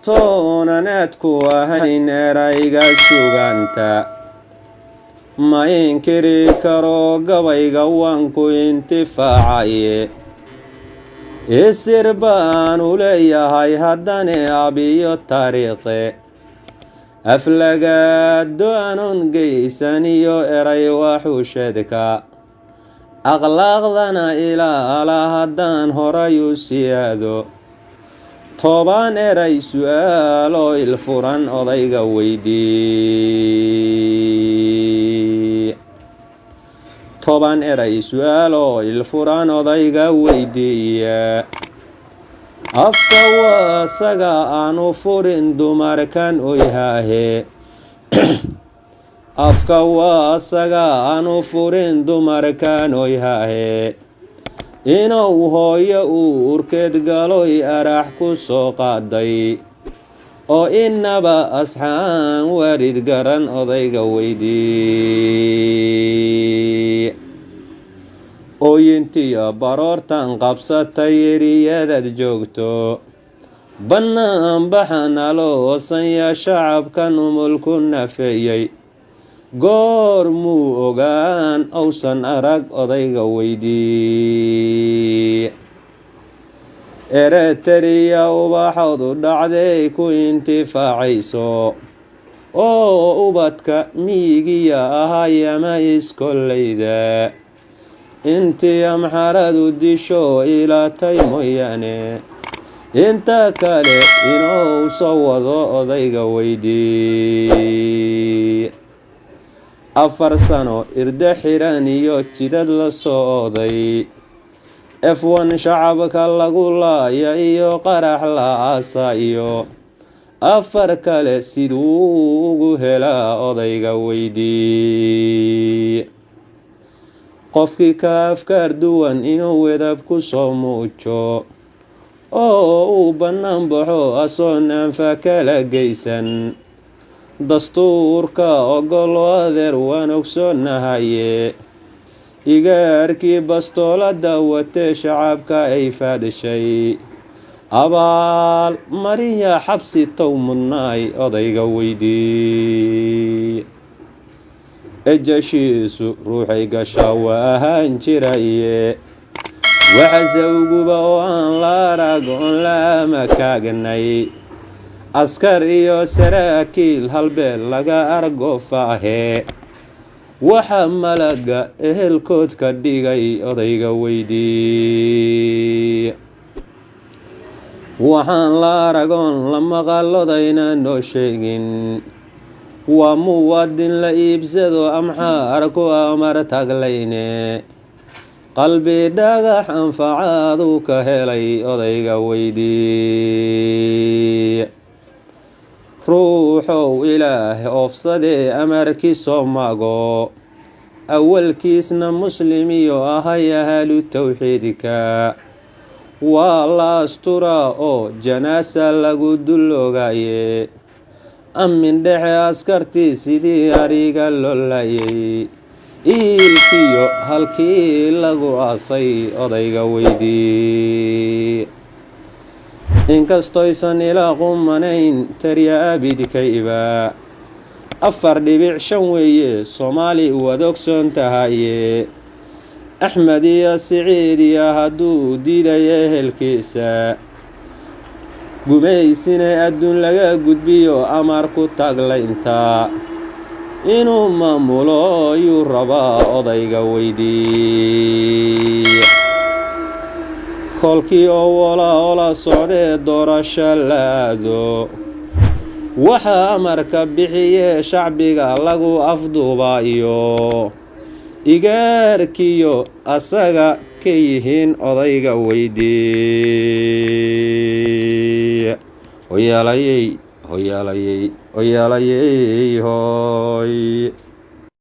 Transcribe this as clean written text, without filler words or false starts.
inkastoonanaadku ahayn erayga suganta ma inkiri karo gabayga waan ku intifaacaye isir baan u leeyahay haddane abiyo taariikhe aflagaado aanun geysan iyo eray waxushadka akhlaaqdana ilaala haddaan horay u siyaado 10 eray su'aalo ilfuran odayga weydii 10 eray su'aalo ilfuran odayga weydiiya afka waasaga aanu furin dumarkan oyhaahe afka waasaga aanu furin dumarkan oyhaahe inuu hooyo uu urkeed galoy arax ku soo qaaday oo inaba asxaan waalid garan odayga weydii ooyintiyo baroortan qabsatay eriyadaad joogto bannaan baxana loosanya shacabkan umulku nafeeyey goor muu ogaan awsan arag odayga weydii ereteriya ubaxoodu dhacday ku intifaacayso oo ubadka miyigiya ahayama iskolleyda intii amxaradu disho ilaatay mooyaane inta kale inuu soo wado odayga weydii 4 sano irda xiran iyo jidad la soo oday F1 shacabka lagu laaya iyo qarax la aasa iyo 4 kale siduu ugu helaa odayga weydii qofkii ka afkaar duwan inuu wedab ku soo muujo oo uu bannaan baxo asoon anfa kala geysan dastuurka ogol adeer waan ogsoonahaye igaarkii bastoolada watee shacabka ay faadhishay abaal mariya xabsi tow mudnaay odayga weydii ejashiisu ruuxay gashaa waa ahaan jiraye waxase uguba oo aan la arag oon laama kaagnay askar iyo saraakiil halbeel laga argofaahe waxa malaga ehelkood ka dhigay odayga weydii waxaan la aragoon la maqalodayna noo sheegin waa muwaadin la iibsado amxaar ku amar taglayne qalbi dhagax anfacaadu ka helay odayga weydii ruuxow ilaah oofsadee amarkiisoo mago awalkiisna muslim iyo ahay ahlu tawxiidka waa la astura oo janaasa lagu dulloogaye amin dhexe askartii sidii ariga loolayay iilkiyo halkii lagu aasay odayga weydii inkastoysan ilaa qumanayn tariya abidkayba 4.5 weeye Soomaali waad ogsoon tahaye Axmed iyo Siciid iyo hadduu diiday ehelkiisa gumaysina adduun laga gudbiyo amar ku taglaynta inuu maamulo yuu rabaa odayga weydii kolkii oo wala socdee doorasho laado waxaa amarka bixiye shacbiga lagu afduubaayo igaarkiyo asaga ka yihiin odayga weydii hoyaalayey hoy